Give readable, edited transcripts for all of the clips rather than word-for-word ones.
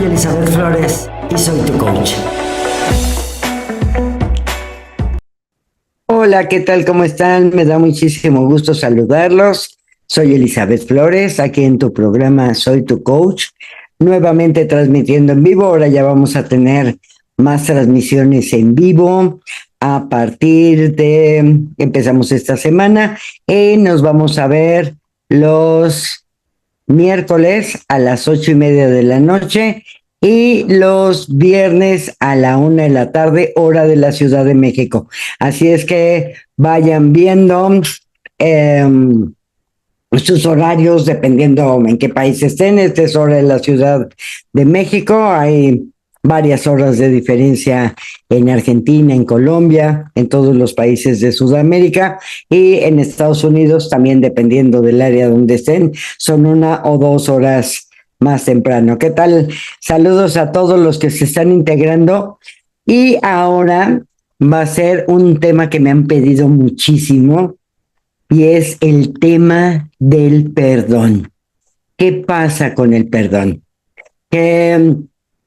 Soy Elizabeth Flores y soy tu coach. Hola, ¿qué tal? ¿Cómo están? Me da muchísimo gusto saludarlos. Soy Elizabeth Flores, aquí en tu programa Soy tu coach, nuevamente transmitiendo en vivo. Ahora ya vamos a tener más transmisiones en vivo a partir de, empezamos esta semana y nos vamos a ver los miércoles a las 8:30 de la noche y los viernes a la 1 de la tarde, hora de la Ciudad de México. Así es que vayan viendo eh, sus horarios dependiendo en qué país estén. Esta es hora de la Ciudad de México. Hay varias horas de diferencia en Argentina, en Colombia, en todos los países de Sudamérica y en Estados Unidos también dependiendo del área donde estén, son 1 o 2 horas más temprano. ¿Qué tal? Saludos a todos los que se están integrando y ahora va a ser un tema que me han pedido muchísimo y es el tema del perdón. ¿Qué pasa con el perdón? Que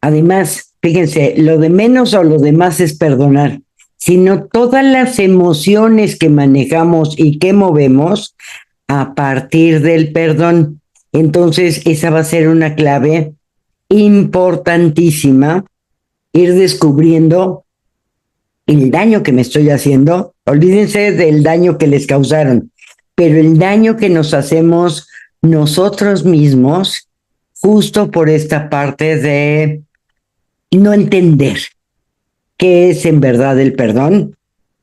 además, fíjense, lo de menos o lo de más es perdonar, sino todas las emociones que manejamos y que movemos a partir del perdón. Entonces, esa va a ser una clave importantísima, ir descubriendo el daño que me estoy haciendo. Olvídense del daño que les causaron, pero el daño que nos hacemos nosotros mismos justo por esta parte de no entender qué es en verdad el perdón,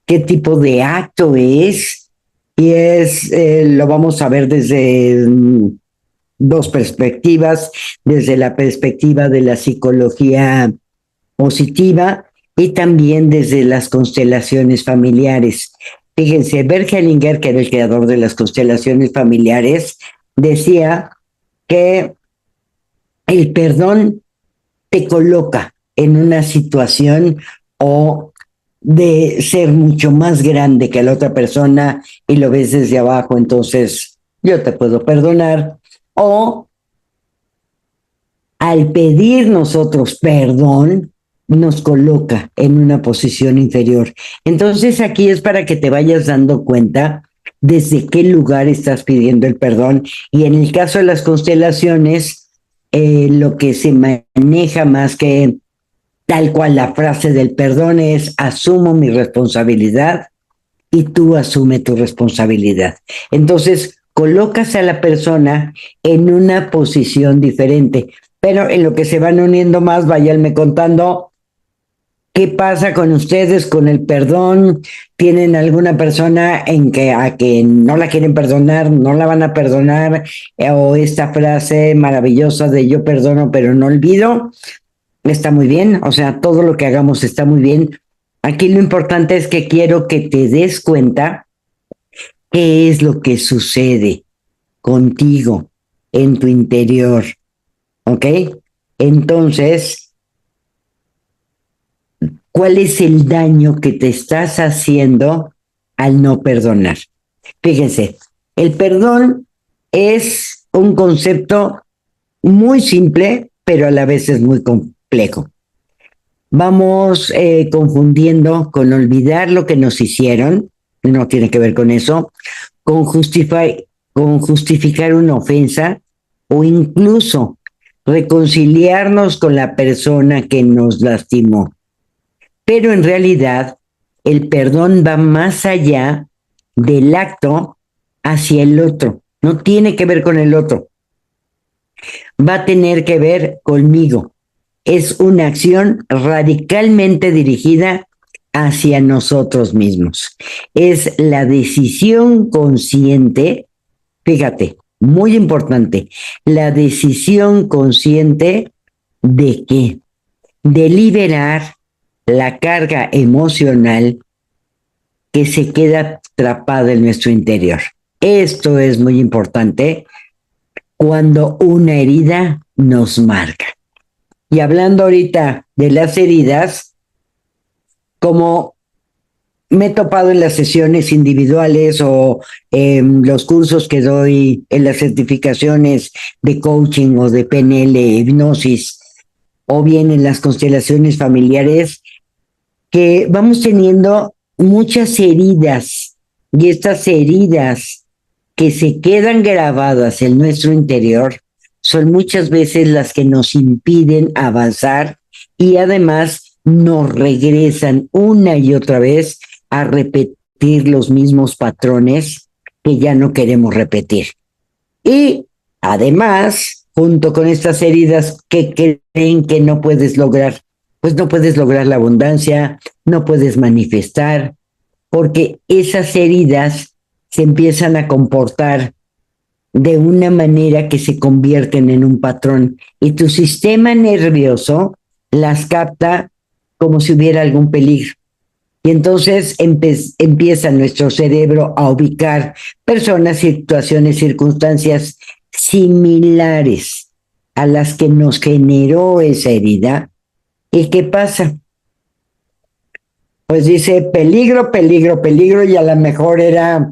qué tipo de acto es, y lo vamos a ver desde dos perspectivas, desde la perspectiva de la psicología positiva y también desde las constelaciones familiares. Fíjense, Bert Hellinger, que era el creador de las constelaciones familiares, decía que el perdón te coloca en una situación o de ser mucho más grande que la otra persona y lo ves desde abajo, entonces yo te puedo perdonar, o al pedir nosotros perdón, nos coloca en una posición inferior. Entonces aquí es para que te vayas dando cuenta desde qué lugar estás pidiendo el perdón. Y en el caso de las constelaciones, lo que se maneja más que tal cual la frase del perdón es: asumo mi responsabilidad y tú asume tu responsabilidad. Entonces, colocas a la persona en una posición diferente. Pero en lo que se van uniendo más, váyanme contando qué pasa con ustedes con el perdón. ¿Tienen alguna persona a que no la quieren perdonar, no la van a perdonar? O esta frase maravillosa de yo perdono pero no olvido. Está muy bien, o sea, todo lo que hagamos está muy bien. Aquí lo importante es que quiero que te des cuenta qué es lo que sucede contigo en tu interior, ¿ok? Entonces, ¿cuál es el daño que te estás haciendo al no perdonar? Fíjense, el perdón es un concepto muy simple, pero a la vez es muy complejo. Vamos confundiendo con olvidar lo que nos hicieron, no tiene que ver con eso, con justificar una ofensa o incluso reconciliarnos con la persona que nos lastimó. Pero en realidad el perdón va más allá del acto hacia el otro, no tiene que ver con el otro, va a tener que ver conmigo. Es una acción radicalmente dirigida hacia nosotros mismos. Es la decisión consciente, fíjate, muy importante, la decisión consciente de qué, de liberar la carga emocional que se queda atrapada en nuestro interior. Esto es muy importante cuando una herida nos marca. Y hablando ahorita de las heridas, como me he topado en las sesiones individuales o en los cursos que doy en las certificaciones de coaching o de PNL, hipnosis, o bien en las constelaciones familiares, que vamos teniendo muchas heridas, y estas heridas que se quedan grabadas en nuestro interior son muchas veces las que nos impiden avanzar y además nos regresan una y otra vez a repetir los mismos patrones que ya no queremos repetir. Y además, junto con estas heridas que creen que no puedes lograr, pues no puedes lograr la abundancia, no puedes manifestar, porque esas heridas se empiezan a comportar de una manera que se convierten en un patrón y tu sistema nervioso las capta como si hubiera algún peligro. Y entonces empieza nuestro cerebro a ubicar personas, situaciones, circunstancias similares a las que nos generó esa herida. ¿Y qué pasa? Pues dice peligro, peligro, peligro, y a lo mejor era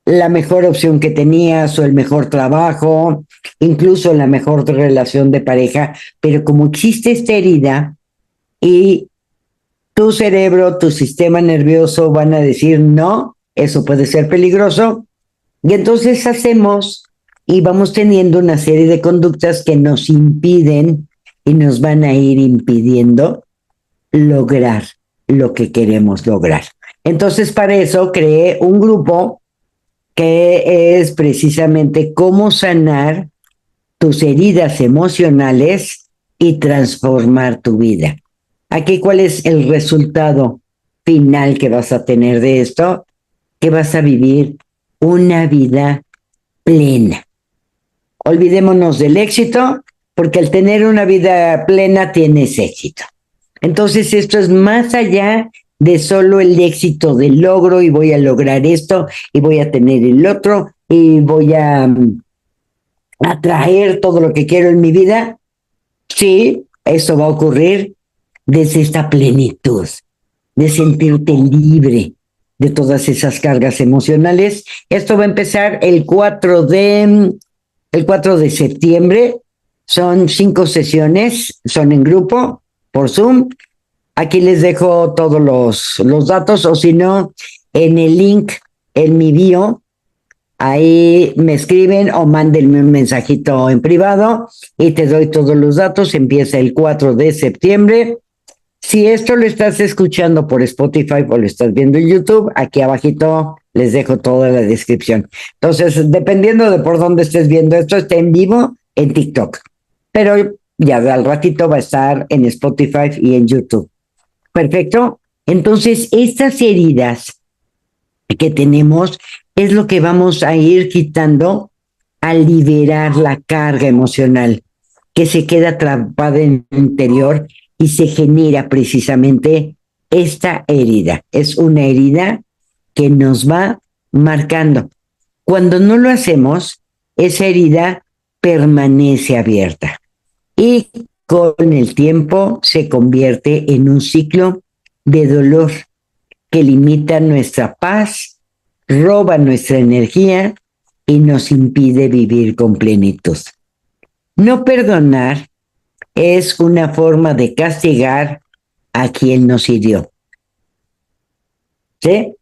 la mejor opción que tenías o el mejor trabajo, incluso la mejor relación de pareja, pero como existe esta herida y tu cerebro, tu sistema nervioso van a decir no, eso puede ser peligroso, y entonces hacemos y vamos teniendo una serie de conductas que nos impiden y nos van a ir impidiendo lograr lo que queremos lograr. Entonces, para eso creé un grupo que es precisamente cómo sanar tus heridas emocionales y transformar tu vida. Aquí, ¿cuál es el resultado final que vas a tener de esto? Que vas a vivir una vida plena. Olvidémonos del éxito, porque al tener una vida plena tienes éxito. Entonces esto es más allá de solo el éxito del logro y voy a lograr esto y voy a tener el otro y voy a atraer todo lo que quiero en mi vida. Sí, eso va a ocurrir desde esta plenitud, de sentirte libre de todas esas cargas emocionales. Esto va a empezar el 4 de septiembre. Son 5 sesiones, son en grupo, por Zoom. Aquí les dejo todos los datos, o si no, en el link, en mi bio, ahí me escriben o mándenme un mensajito en privado y te doy todos los datos. Empieza el 4 de septiembre. Si esto lo estás escuchando por Spotify o lo estás viendo en YouTube, aquí abajito les dejo toda la descripción. Entonces, dependiendo de por dónde estés viendo esto, está en vivo en TikTok. Pero ya al ratito va a estar en Spotify y en YouTube. Perfecto. Entonces, estas heridas que tenemos es lo que vamos a ir quitando al liberar la carga emocional que se queda atrapada en el interior y se genera precisamente esta herida. Es una herida que nos va marcando. Cuando no lo hacemos, esa herida permanece abierta y con el tiempo se convierte en un ciclo de dolor que limita nuestra paz, roba nuestra energía y nos impide vivir con plenitud. No perdonar es una forma de castigar a quien nos hirió. ¿Sí?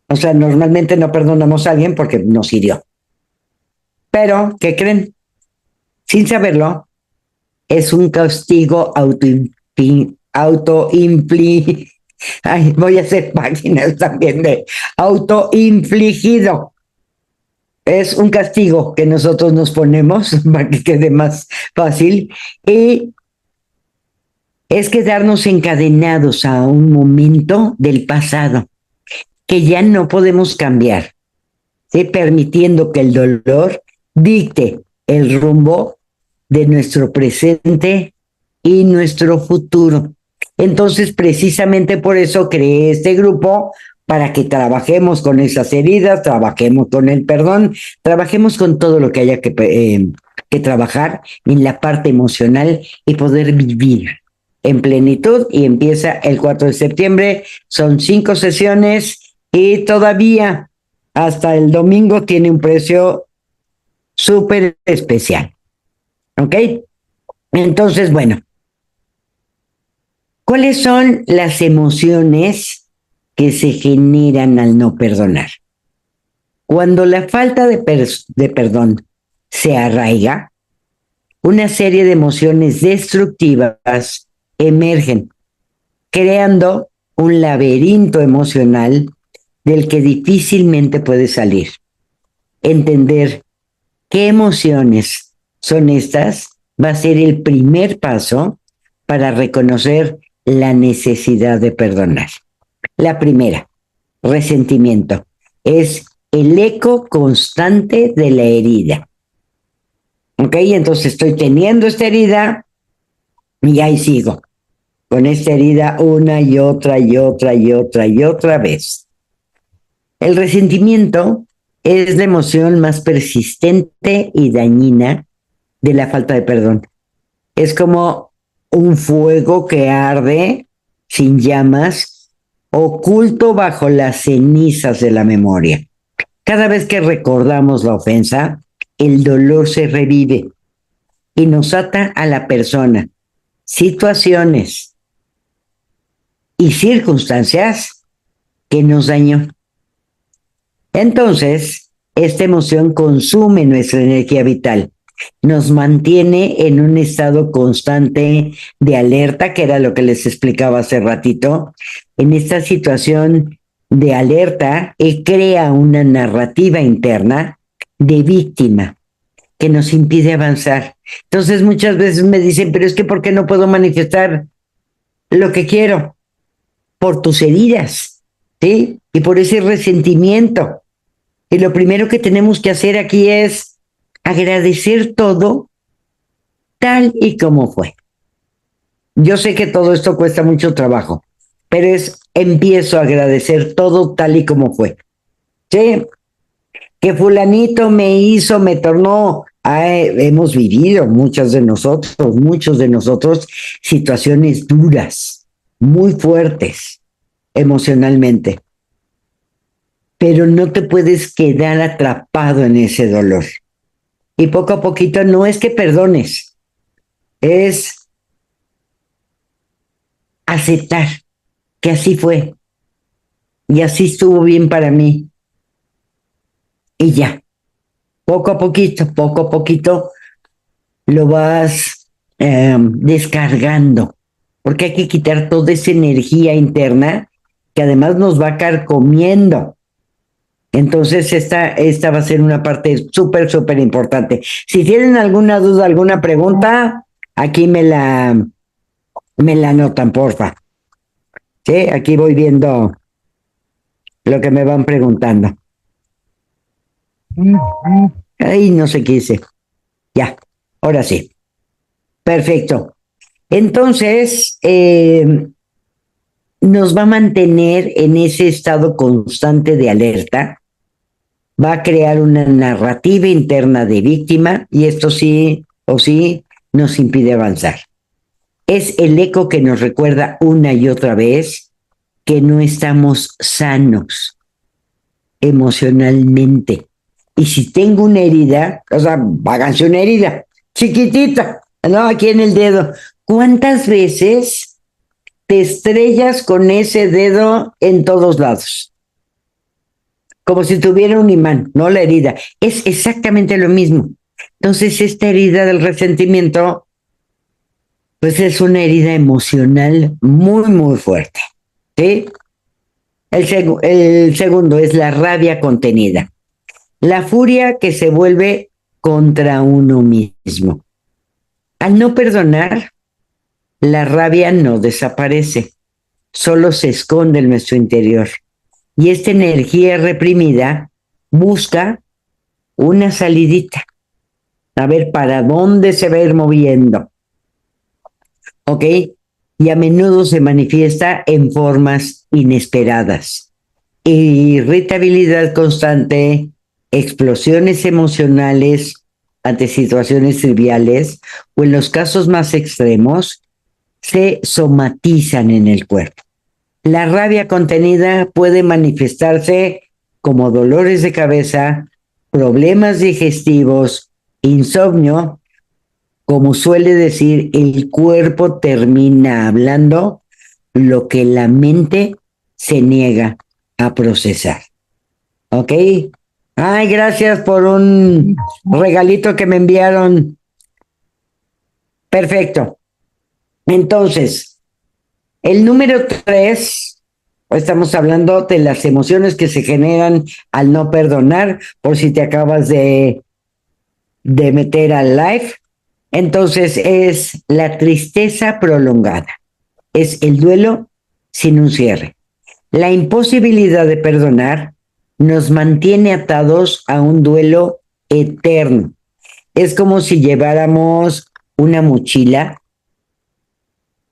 O sea, normalmente no perdonamos a alguien porque nos hirió. Pero, ¿qué creen? Sin saberlo, es un castigo autoinfligido. Ay, voy a hacer páginas también de autoinfligido. Es un castigo que nosotros nos ponemos para que quede más fácil y es quedarnos encadenados a un momento del pasado que ya no podemos cambiar, ¿sí? Permitiendo que el dolor dicte el rumbo de nuestro presente y nuestro futuro. Entonces, precisamente por eso creé este grupo, para que trabajemos con esas heridas, trabajemos con el perdón, trabajemos con todo lo que haya que trabajar en la parte emocional y poder vivir en plenitud. Y empieza el 4 de septiembre, son 5 sesiones y todavía hasta el domingo tiene un precio súper especial. ¿Ok? Entonces, bueno, ¿Cuáles son las emociones que se generan al no perdonar? Cuando la falta de perdón se arraiga, una serie de emociones destructivas emergen, creando un laberinto emocional del que difícilmente puedes salir. Entender qué emociones son estas va a ser el primer paso para reconocer la necesidad de perdonar. La primera, resentimiento, es el eco constante de la herida. ¿Ok? Entonces estoy teniendo esta herida y ahí sigo con esta herida una y otra y otra y otra y otra vez. El resentimiento es la emoción más persistente y dañina de la falta de perdón. Es como un fuego que arde sin llamas, oculto bajo las cenizas de la memoria. Cada vez que recordamos la ofensa, el dolor se revive y nos ata a la persona, situaciones y circunstancias que nos dañó. Entonces, esta emoción consume nuestra energía vital, nos mantiene en un estado constante de alerta, que era lo que les explicaba hace ratito. En esta situación de alerta, crea una narrativa interna de víctima que nos impide avanzar. Entonces, muchas veces me dicen, pero es que ¿por qué no puedo manifestar lo que quiero? Por tus heridas, ¿sí? Y por ese resentimiento. Y lo primero que tenemos que hacer aquí es agradecer todo tal y como fue. Yo sé que todo esto cuesta mucho trabajo, pero empiezo a agradecer todo tal y como fue. ¿Sí? Que fulanito me hizo, me tornó. Hemos vivido muchos de nosotros, situaciones duras, muy fuertes emocionalmente. Pero no te puedes quedar atrapado en ese dolor. Y poco a poquito no es que perdones, es aceptar que así fue y así estuvo bien para mí. Y ya, poco a poquito lo vas descargando, porque hay que quitar toda esa energía interna que además nos va carcomiendo. Entonces esta va a ser una parte súper importante. Si tienen alguna duda, alguna pregunta, aquí me la anotan, porfa. Sí, aquí voy viendo lo que me van preguntando. Ay, no sé qué hice. Ya, ahora sí. Perfecto. Entonces, nos va a mantener en ese estado constante de alerta, va a crear una narrativa interna de víctima y esto sí o sí nos impide avanzar. Es el eco que nos recuerda una y otra vez que no estamos sanos emocionalmente. Y si tengo una herida, o sea, háganse una herida chiquitita, ¿no? Aquí en el dedo. ¿Cuántas veces te estrellas con ese dedo en todos lados? Como si tuviera un imán, no la herida. Es exactamente lo mismo. Entonces, esta herida del resentimiento, pues es una herida emocional muy fuerte. ¿Sí? El segundo es la rabia contenida. La furia que se vuelve contra uno mismo. Al no perdonar, la rabia no desaparece, solo se esconde en nuestro interior. Y esta energía reprimida busca una salidita, a ver para dónde se va a ir moviendo. ¿Ok? Y a menudo se manifiesta en formas inesperadas. Irritabilidad constante, explosiones emocionales ante situaciones triviales o en los casos más extremos, se somatizan en el cuerpo. La rabia contenida puede manifestarse como dolores de cabeza, problemas digestivos, insomnio. Como suele decir, el cuerpo termina hablando lo que la mente se niega a procesar. ¿Ok? Ay, gracias por un regalito que me enviaron. Perfecto. Entonces, el número 3, estamos hablando de las emociones que se generan al no perdonar, por si te acabas de meter al live. Entonces, es la tristeza prolongada. Es el duelo sin un cierre. La imposibilidad de perdonar nos mantiene atados a un duelo eterno. Es como si lleváramos una mochila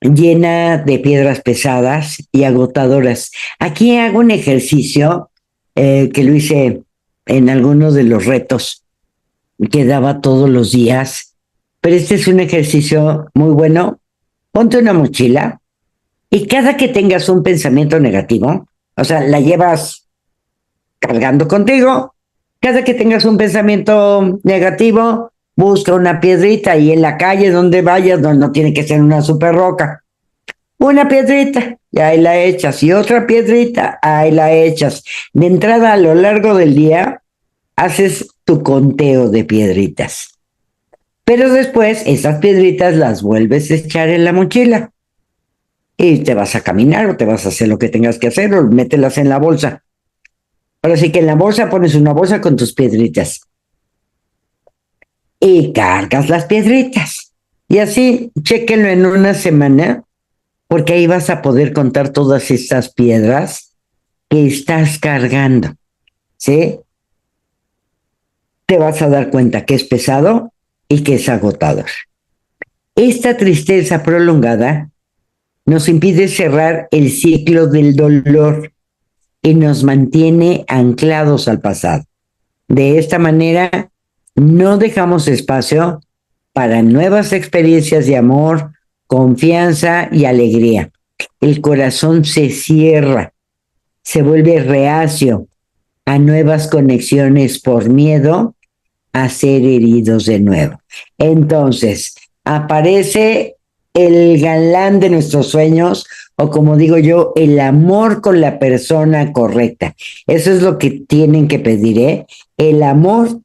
llena de piedras pesadas y agotadoras. Aquí hago un ejercicio que lo hice en algunos de los retos que daba todos los días, pero este es un ejercicio muy bueno. Ponte una mochila y cada que tengas un pensamiento negativo, o sea, la llevas cargando contigo, cada que tengas un pensamiento negativo, busca una piedrita y en la calle donde vayas, no tiene que ser una super roca, una piedrita, y ahí la echas, y otra piedrita, ahí la echas. De entrada, a lo largo del día, haces tu conteo de piedritas. Pero después, esas piedritas las vuelves a echar en la mochila. Y te vas a caminar, o te vas a hacer lo que tengas que hacer, o mételas en la bolsa. Ahora sí que en la bolsa pones una bolsa con tus piedritas. Y cargas las piedritas. Y así, chéquenlo en una semana, porque ahí vas a poder contar todas estas piedras que estás cargando, ¿sí? Te vas a dar cuenta que es pesado y que es agotador. Esta tristeza prolongada nos impide cerrar el ciclo del dolor y nos mantiene anclados al pasado. De esta manera, no dejamos espacio para nuevas experiencias de amor, confianza y alegría. El corazón se cierra, se vuelve reacio a nuevas conexiones por miedo a ser heridos de nuevo. Entonces, aparece el galán de nuestros sueños, o como digo yo, el amor con la persona correcta. Eso es lo que tienen que pedir, ¿eh? El amor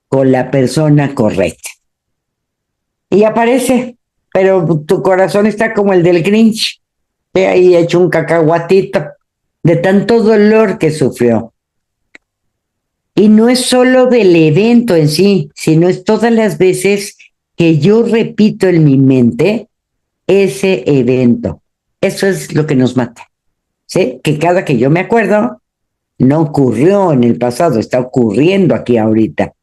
con la persona correcta. Y aparece, pero tu corazón está como el del Grinch, ahí hecho un cacahuatito de tanto dolor que sufrió. Y no es solo del evento en sí, sino es todas las veces que yo repito en mi mente ese evento. Eso es lo que nos mata. ¿Sí? Que cada que yo me acuerdo, no ocurrió en el pasado, está ocurriendo aquí ahorita.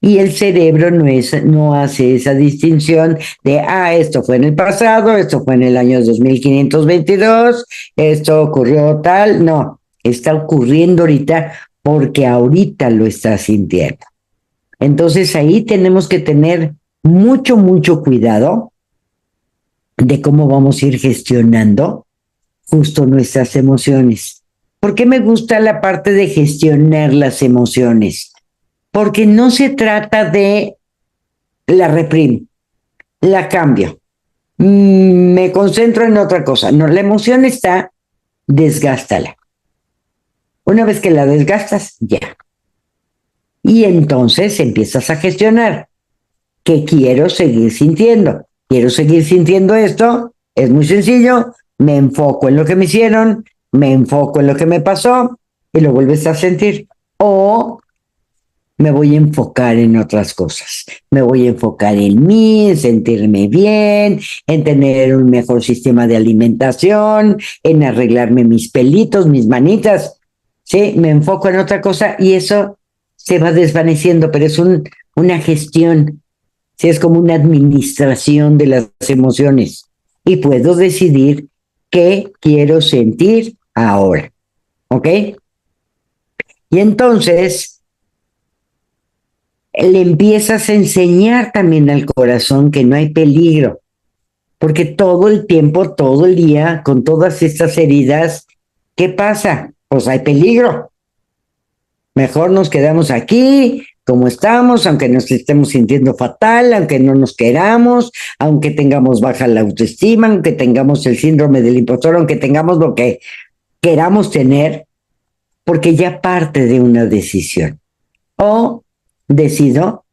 Y el cerebro no hace esa distinción de, esto fue en el pasado, esto fue en el año 2522, esto ocurrió tal. No, está ocurriendo ahorita porque ahorita lo está sintiendo. Entonces ahí tenemos que tener mucho, mucho cuidado de cómo vamos a ir gestionando justo nuestras emociones. ¿Por qué me gusta la parte de gestionar las emociones? Porque no se trata de la reprimo, la cambio, me concentro en otra cosa. No, la emoción está, desgástala. Una vez que la desgastas, ya. Y entonces empiezas a gestionar. ¿Qué quiero seguir sintiendo? Quiero seguir sintiendo esto. Es muy sencillo. Me enfoco en lo que me hicieron, me enfoco en lo que me pasó y lo vuelves a sentir. O me voy a enfocar en otras cosas. Me voy a enfocar en mí, en sentirme bien, en tener un mejor sistema de alimentación, en arreglarme mis pelitos, mis manitas. Sí, me enfoco en otra cosa y eso se va desvaneciendo, pero es una gestión. Sí, es como una administración de las emociones. Y puedo decidir qué quiero sentir ahora. ¿Ok? Y entonces le empiezas a enseñar también al corazón que no hay peligro, porque todo el tiempo, todo el día, con todas estas heridas, ¿qué pasa? Pues hay peligro. Mejor nos quedamos aquí como estamos, aunque nos estemos sintiendo fatal, aunque no nos queramos, aunque tengamos baja la autoestima, aunque tengamos el síndrome del impostor, aunque tengamos lo que queramos tener, porque ya parte de una decisión. O decido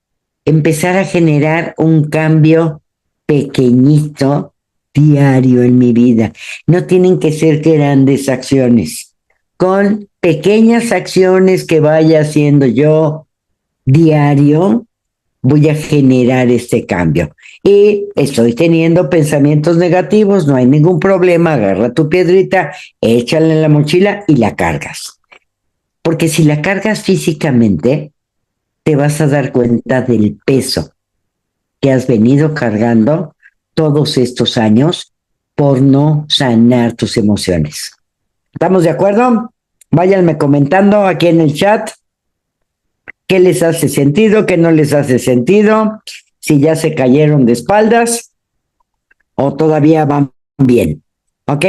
empezar a generar un cambio pequeñito diario en mi vida. No tienen que ser grandes acciones. Con pequeñas acciones que vaya haciendo yo diario, voy a generar este cambio. Y estoy teniendo pensamientos negativos, no hay ningún problema, agarra tu piedrita, échala en la mochila y la cargas. Porque si la cargas físicamente, te vas a dar cuenta del peso que has venido cargando todos estos años por no sanar tus emociones. ¿Estamos de acuerdo? Váyanme comentando aquí en el chat qué les hace sentido, qué no les hace sentido, si ya se cayeron de espaldas o todavía van bien. ¿Ok?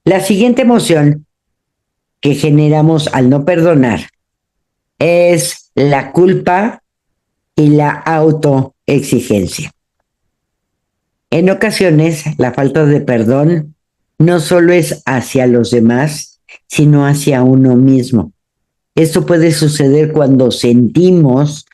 La siguiente emoción que generamos al no perdonar es la culpa y la autoexigencia. En ocasiones, la falta de perdón no solo es hacia los demás, sino hacia uno mismo. Esto puede suceder cuando sentimos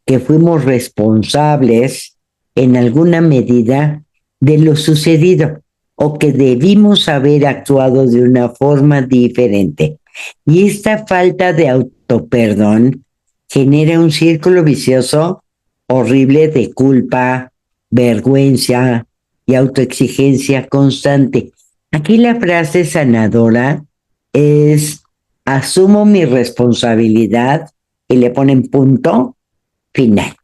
que fuimos responsables en alguna medida de lo sucedido o que debimos haber actuado de una forma diferente. Y esta falta de autoperdón genera un círculo vicioso horrible de culpa, vergüenza y autoexigencia constante. Aquí la frase sanadora es: asumo mi responsabilidad, y le ponen punto final.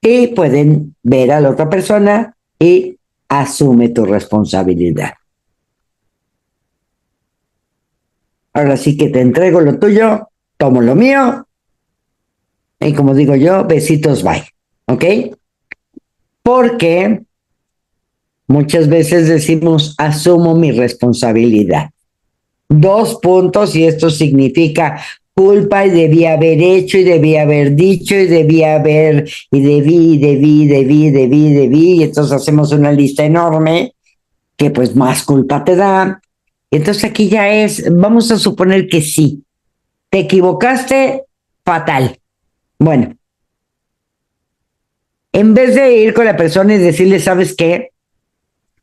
Y pueden ver a la otra persona y asume tu responsabilidad. Ahora sí que te entrego lo tuyo, tomo lo mío, y como digo yo, besitos, bye. ¿Ok? Porque muchas veces decimos, asumo mi responsabilidad. 2 puntos, y esto significa culpa, y debí haber hecho, y debí haber dicho, y debí haber, y debí, y entonces hacemos una lista enorme que pues más culpa te da. Entonces aquí ya es, vamos a suponer que sí, te equivocaste, fatal. Bueno, en vez de ir con la persona y decirle, ¿sabes qué?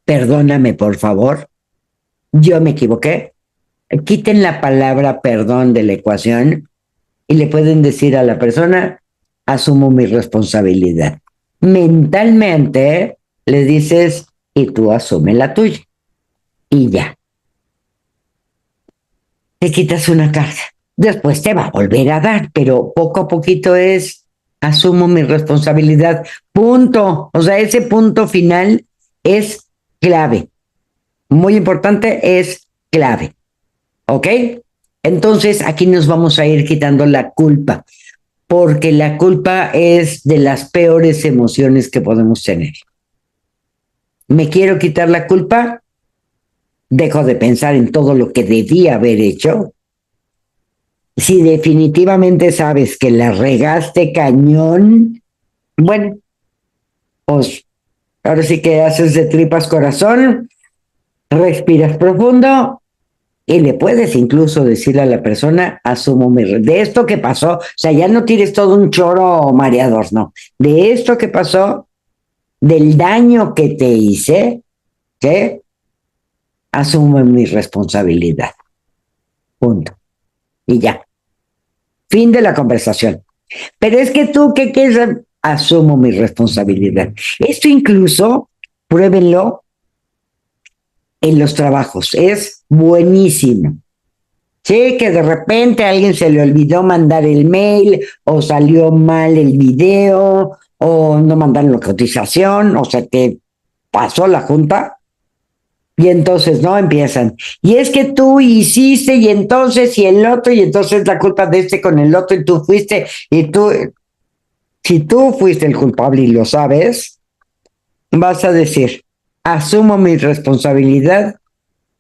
Perdóname, por favor, yo me equivoqué. Quiten la palabra perdón de la ecuación y le pueden decir a la persona, asumo mi responsabilidad. Mentalmente le dices, y tú asume la tuya. Y ya. Te quitas una carga. Después te va a volver a dar, pero poco a poquito es, asumo mi responsabilidad. Punto. O sea, ese punto final es clave. Muy importante, es clave. ¿Ok? Entonces aquí nos vamos a ir quitando la culpa, porque la culpa es de las peores emociones que podemos tener. ¿Me quiero quitar la culpa? Dejo de pensar en todo lo que debía haber hecho. Si definitivamente sabes que la regaste cañón, bueno, pues ahora sí que haces de tripas corazón, respiras profundo y le puedes incluso decir a la persona, asumo de esto que pasó, o sea, ya no tires todo un choro mareador, no, de esto que pasó, del daño que te hice, que asumo mi responsabilidad, punto, y ya, fin de la conversación. Pero es que tú, ¿qué quieres? Asumo mi responsabilidad. Esto incluso, pruébenlo en los trabajos, es buenísimo. Sí, que de repente a alguien se le olvidó mandar el mail, o salió mal el video, o no mandaron la cotización, o sea que pasó la junta, y entonces no empiezan. Y es que tú hiciste, y entonces, y el otro, y entonces la culpa de este con el otro, y tú fuiste, y tú, si tú fuiste el culpable y lo sabes, vas a decir, asumo mi responsabilidad,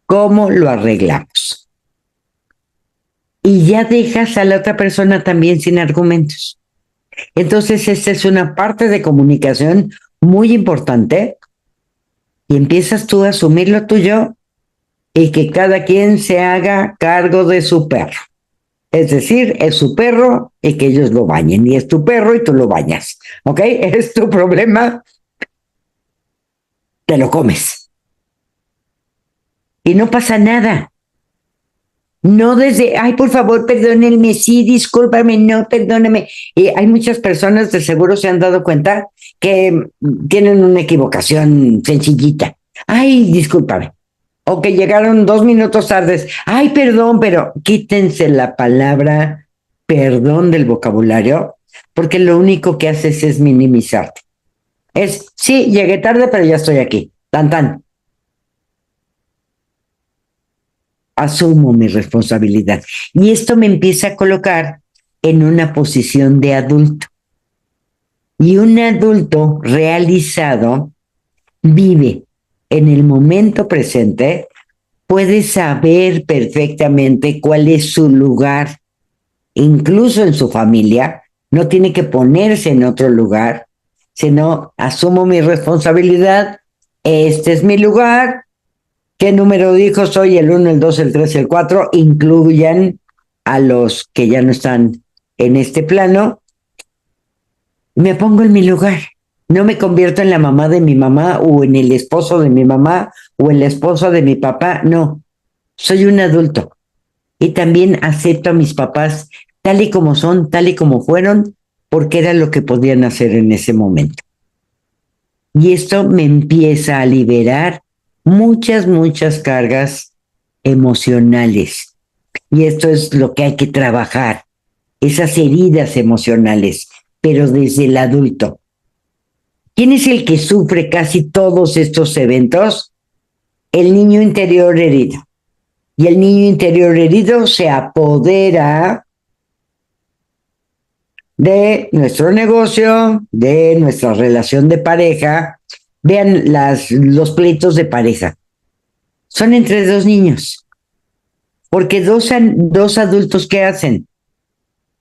¿cómo lo arreglamos? y ya dejas a la otra persona también sin argumentos. Entonces, esta es una parte de comunicación muy importante y empiezas tú a asumir lo tuyo y que cada quien se haga cargo de su perro. Es decir, es su perro y que ellos lo bañen. Y es tu perro y tú lo bañas. ¿Ok? Es tu problema, te lo comes. Y no pasa nada. No desde, ay, por favor, perdónenme, sí, discúlpame, no, perdóname. Y hay muchas personas, de seguro se han dado cuenta, que tienen una equivocación sencillita. Ay, discúlpame. O que llegaron 2 minutos tardes. Ay, perdón, pero quítense la palabra perdón del vocabulario, porque lo único que haces es minimizarte. Es, sí, llegué tarde, pero ya estoy aquí. Tan, tan. Asumo mi responsabilidad. Y esto me empieza a colocar en una posición de adulto. Y un adulto realizado vive en el momento presente, puede saber perfectamente cuál es su lugar, incluso en su familia, no tiene que ponerse en otro lugar, sino asumo mi responsabilidad, este es mi lugar, qué número de hijos soy, el 1, el 2, el 3, el 4, incluyan a los que ya no están en este plano, me pongo en mi lugar. No me convierto en la mamá de mi mamá o en el esposo de mi mamá o en la esposa de mi papá. No, soy un adulto. Y también acepto a mis papás tal y como son, tal y como fueron, porque era lo que podían hacer en ese momento. Y esto me empieza a liberar muchas, muchas cargas emocionales. Y esto es lo que hay que trabajar, esas heridas emocionales, pero desde el adulto. ¿Quién es el que sufre casi todos estos eventos? El niño interior herido. Y el niño interior herido se apodera de nuestro negocio, de nuestra relación de pareja. Vean los pleitos de pareja. Son entre dos niños. Porque dos adultos, ¿qué hacen?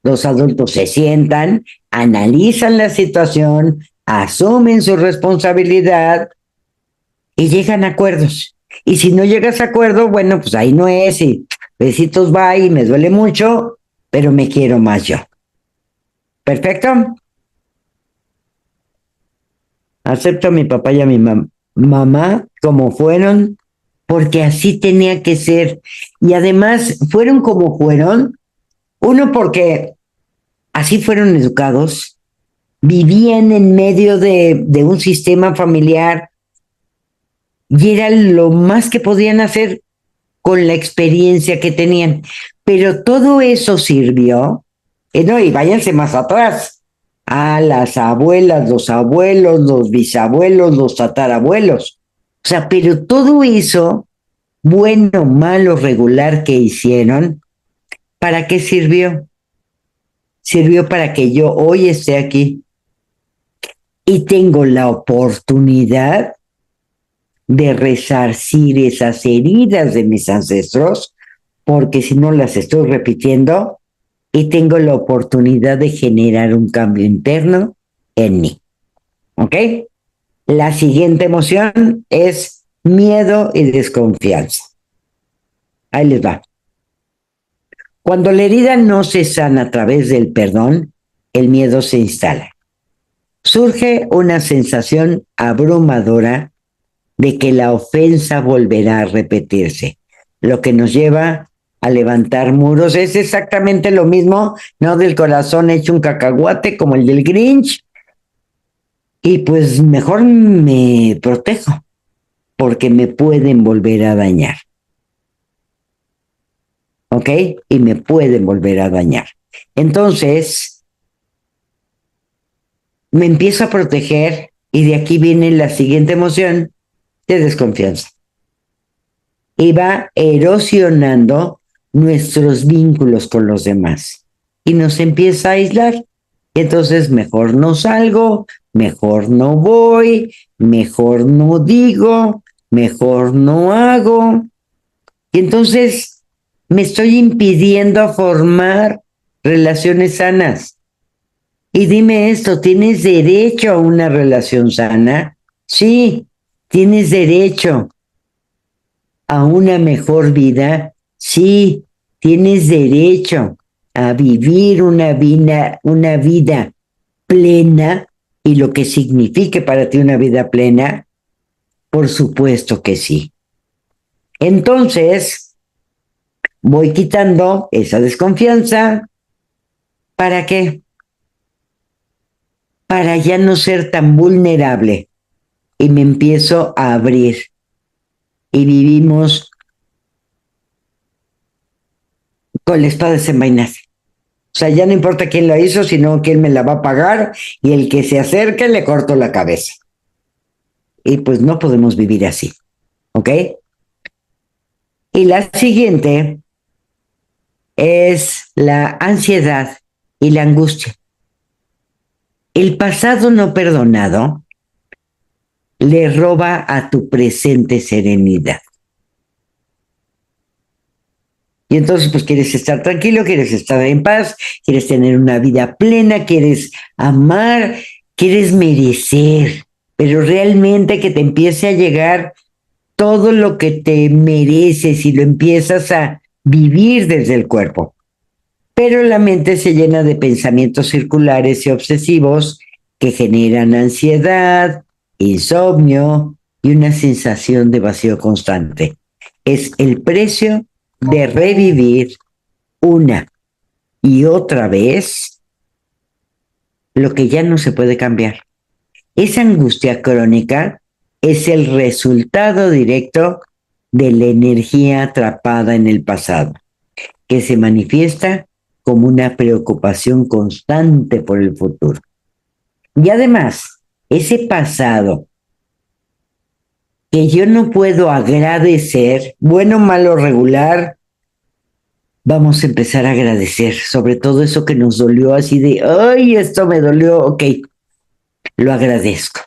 Los adultos se sientan, analizan la situación, asumen su responsabilidad y llegan a acuerdos. Y si no llegas a acuerdo, bueno, pues ahí no es, y besitos va y me duele mucho, pero me quiero más yo. ¿Perfecto? Acepto a mi papá y a mi mamá como fueron, porque así tenía que ser. Y además fueron como fueron, uno porque así fueron educados, vivían en medio de un sistema familiar y era lo más que podían hacer con la experiencia que tenían. Pero todo eso sirvió, no, y váyanse más atrás, a las abuelas, los abuelos, los bisabuelos, los tatarabuelos. O sea, pero todo eso, bueno, malo, regular que hicieron, ¿para qué sirvió? Sirvió para que yo hoy esté aquí y tengo la oportunidad de resarcir esas heridas de mis ancestros, porque si no las estoy repitiendo y tengo la oportunidad de generar un cambio interno en mí. ¿Ok? La siguiente emoción es miedo y desconfianza. Ahí les va. Cuando la herida no se sana a través del perdón, el miedo se instala. Surge una sensación abrumadora de que la ofensa volverá a repetirse, lo que nos lleva a levantar muros. Es exactamente lo mismo, ¿no? Del corazón hecho un cacahuate como el del Grinch. Y pues mejor me protejo, porque me pueden volver a dañar. ¿Ok? Y me pueden volver a dañar. Entonces, me empiezo a proteger y de aquí viene la siguiente emoción de desconfianza. Y va erosionando nuestros vínculos con los demás y nos empieza a aislar. Entonces, mejor no salgo, mejor no voy, mejor no digo, mejor no hago. Y entonces me estoy impidiendo formar relaciones sanas. Y dime esto, ¿tienes derecho a una relación sana? Sí, tienes derecho a una mejor vida. Sí, tienes derecho a vivir una vida plena y lo que signifique para ti una vida plena. Por supuesto que sí. Entonces, voy quitando esa desconfianza. ¿Para qué? Para ya no ser tan vulnerable y me empiezo a abrir y vivimos con la espada desenvainada. O sea, ya no importa quién lo hizo, sino quién me la va a pagar y el que se acerque le corto la cabeza. Y pues no podemos vivir así, ¿ok? Y la siguiente es la ansiedad y la angustia. El pasado no perdonado le roba a tu presente serenidad. Y entonces, pues quieres estar tranquilo, quieres estar en paz, quieres tener una vida plena, quieres amar, quieres merecer, pero realmente que te empiece a llegar todo lo que te mereces y lo empiezas a vivir desde el cuerpo. Pero la mente se llena de pensamientos circulares y obsesivos que generan ansiedad, insomnio y una sensación de vacío constante. Es el precio de revivir una y otra vez lo que ya no se puede cambiar. Esa angustia crónica es el resultado directo de la energía atrapada en el pasado, que se manifiesta como una preocupación constante por el futuro. Y además, ese pasado que yo no puedo agradecer, bueno, malo, regular, vamos a empezar a agradecer, sobre todo eso que nos dolió así de, ay, esto me dolió, ok, lo agradezco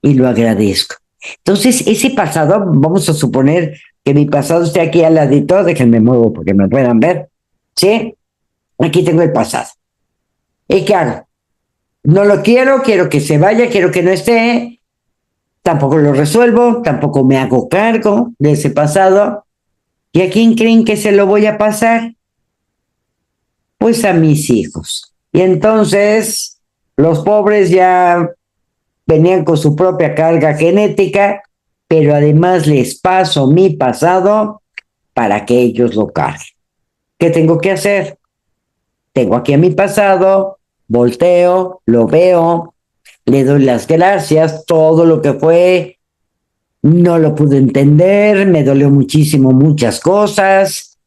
y lo agradezco. Entonces, ese pasado, vamos a suponer que mi pasado esté aquí al ladito, déjenme muevo porque me puedan ver, ¿sí? Aquí tengo el pasado. ¿Y qué hago? No lo quiero, quiero que se vaya, quiero que no esté, tampoco lo resuelvo, tampoco me hago cargo de ese pasado. ¿Y a quién creen que se lo voy a pasar? Pues a mis hijos. Y entonces los pobres ya venían con su propia carga genética, pero además les paso mi pasado para que ellos lo carguen. ¿Qué tengo que hacer? Tengo aquí a mi pasado, volteo, lo veo, le doy las gracias, todo lo que fue, no lo pude entender, me dolió muchísimo muchas cosas,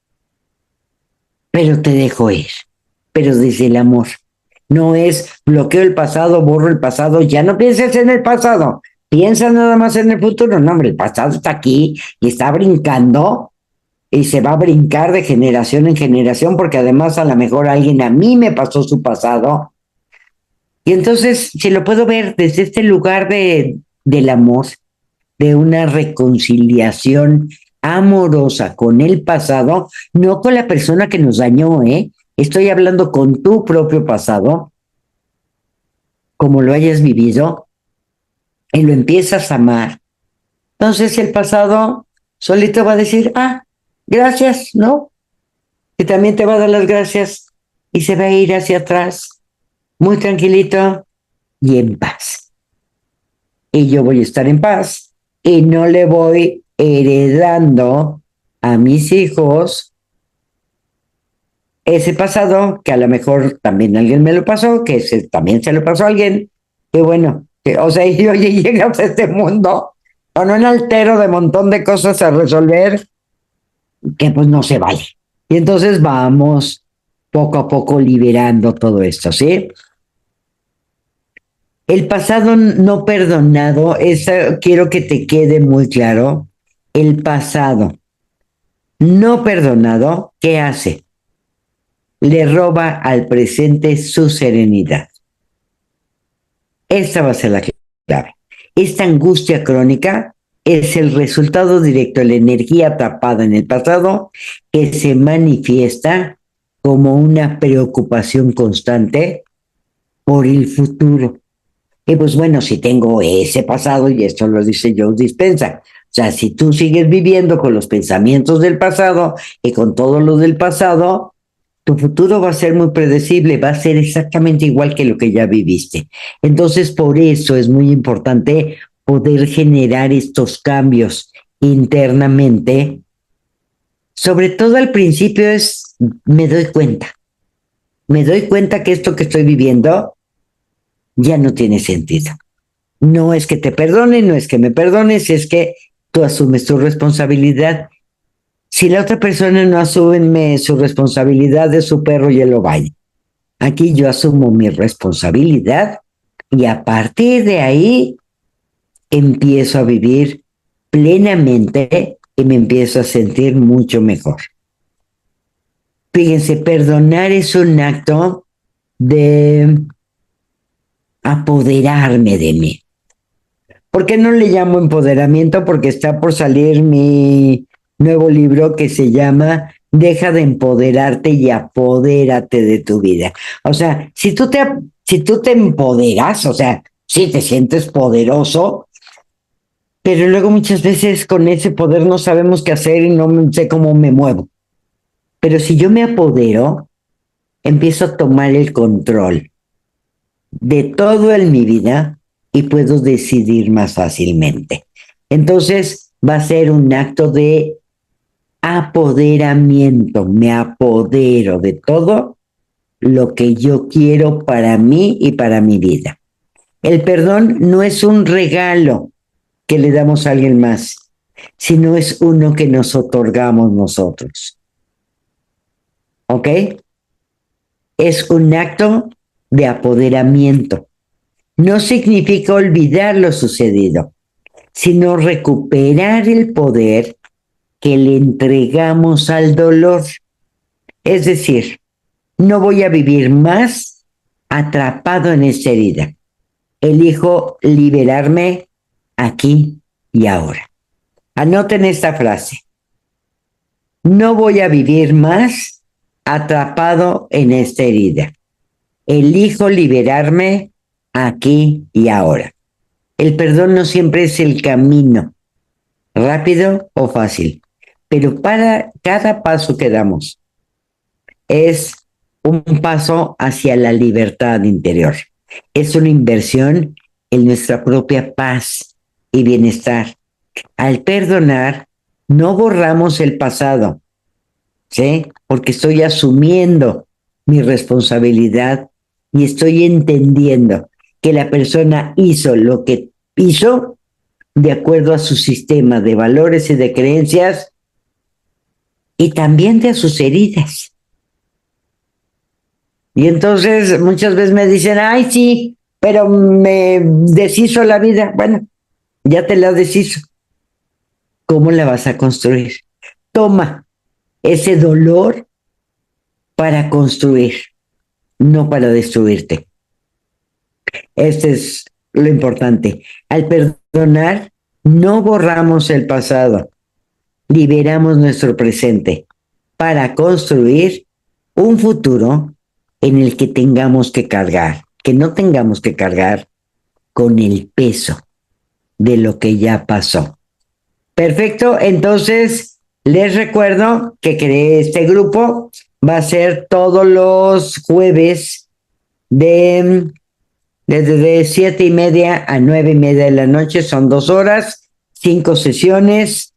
pero te dejo ir, pero desde el amor. No es bloqueo el pasado, borro el pasado, ya no pienses en el pasado, piensa nada más en el futuro. No, hombre, el pasado está aquí y está brincando y se va a brincar de generación en generación porque además a lo mejor alguien a mí me pasó su pasado. Y entonces, si lo puedo ver desde este lugar del amor, de una reconciliación amorosa con el pasado, no con la persona que nos dañó, ¿eh? Estoy hablando con tu propio pasado, como lo hayas vivido, y lo empiezas a amar. Entonces el pasado solito va a decir, ah, gracias, ¿no? Y también te va a dar las gracias y se va a ir hacia atrás, muy tranquilito y en paz. Y yo voy a estar en paz y no le voy heredando a mis hijos ese pasado que a lo mejor también alguien me lo pasó, que también se lo pasó a alguien, que bueno, que, o sea, y oye, llegas a este mundo con un altero de montón de cosas a resolver que pues no se vale. Y entonces vamos poco a poco liberando todo esto, ¿sí? El pasado no perdonado, eso quiero que te quede muy claro. El pasado no perdonado, ¿qué hace? Le roba al presente su serenidad. Esta va a ser la clave. Esta angustia crónica es el resultado directo de la energía atrapada en el pasado que se manifiesta como una preocupación constante por el futuro. Y pues bueno, si tengo ese pasado, y esto lo dice Joe Dispenza, o sea, si tú sigues viviendo con los pensamientos del pasado y con todo lo del pasado, tu futuro va a ser muy predecible, va a ser exactamente igual que lo que ya viviste. Entonces, por eso es muy importante poder generar estos cambios internamente. Sobre todo al principio es, me doy cuenta que esto que estoy viviendo ya no tiene sentido. No es que te perdone, no es que me perdones, es que tú asumes tu responsabilidad. Si la otra persona no asume su responsabilidad de su perro y él lo vaya. Aquí yo asumo mi responsabilidad y a partir de ahí empiezo a vivir plenamente y me empiezo a sentir mucho mejor. Fíjense, perdonar es un acto de apoderarme de mí. ¿Por qué no le llamo empoderamiento? Porque está por salir mi nuevo libro que se llama Deja de empoderarte y apodérate de tu vida. O sea, si tú te empoderas, o sea, sí te sientes poderoso, pero luego muchas veces con ese poder no sabemos qué hacer y no sé cómo me muevo. Pero si yo me apodero, empiezo a tomar el control de todo en mi vida y puedo decidir más fácilmente. Entonces va a ser un acto de apoderamiento, me apodero de todo lo que yo quiero para mí y para mi vida. El perdón no es un regalo que le damos a alguien más, sino es uno que nos otorgamos nosotros. ¿Ok? Es un acto de apoderamiento. No significa olvidar lo sucedido, sino recuperar el poder que le entregamos al dolor. Es decir, no voy a vivir más atrapado en esa herida. Elijo liberarme aquí y ahora. Anoten esta frase. No voy a vivir más atrapado en esta herida. Elijo liberarme aquí y ahora. El perdón no siempre es el camino, rápido o fácil, pero para cada paso que damos es un paso hacia la libertad interior. Es una inversión en nuestra propia paz y bienestar. Al perdonar, no borramos el pasado, ¿sí? Porque estoy asumiendo mi responsabilidad y estoy entendiendo que la persona hizo lo que hizo de acuerdo a su sistema de valores y de creencias y también de sus heridas. Y entonces muchas veces me dicen, ay, sí, pero me deshizo la vida. Bueno, ya te la deshizo. ¿Cómo la vas a construir? Toma ese dolor para construir, no para destruirte. Este es lo importante. Al perdonar, no borramos el pasado, liberamos nuestro presente para construir un futuro en el que tengamos que cargar, que no tengamos que cargar con el peso de lo que ya pasó. Perfecto, entonces les recuerdo que creé este grupo, va a ser todos los jueves desde 7:30 a 9:30 de la noche, son 2 horas, 5 sesiones,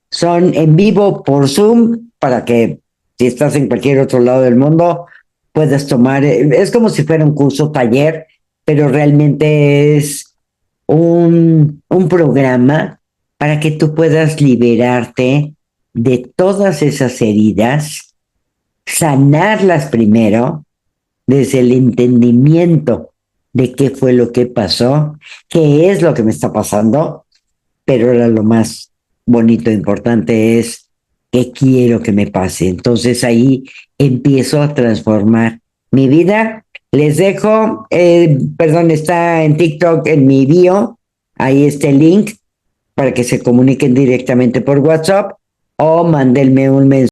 son en vivo por Zoom para que si estás en cualquier otro lado del mundo puedas tomar, es como si fuera un curso taller, pero realmente es un programa para que tú puedas liberarte de todas esas heridas, sanarlas primero desde el entendimiento de qué fue lo que pasó, qué es lo que me está pasando, pero ahora lo más bonito e importante es qué quiero que me pase. Entonces ahí empiezo a transformar mi vida. Les dejo, perdón, está en TikTok en mi bio, ahí está el link para que se comuniquen directamente por WhatsApp o mándenme un mensaje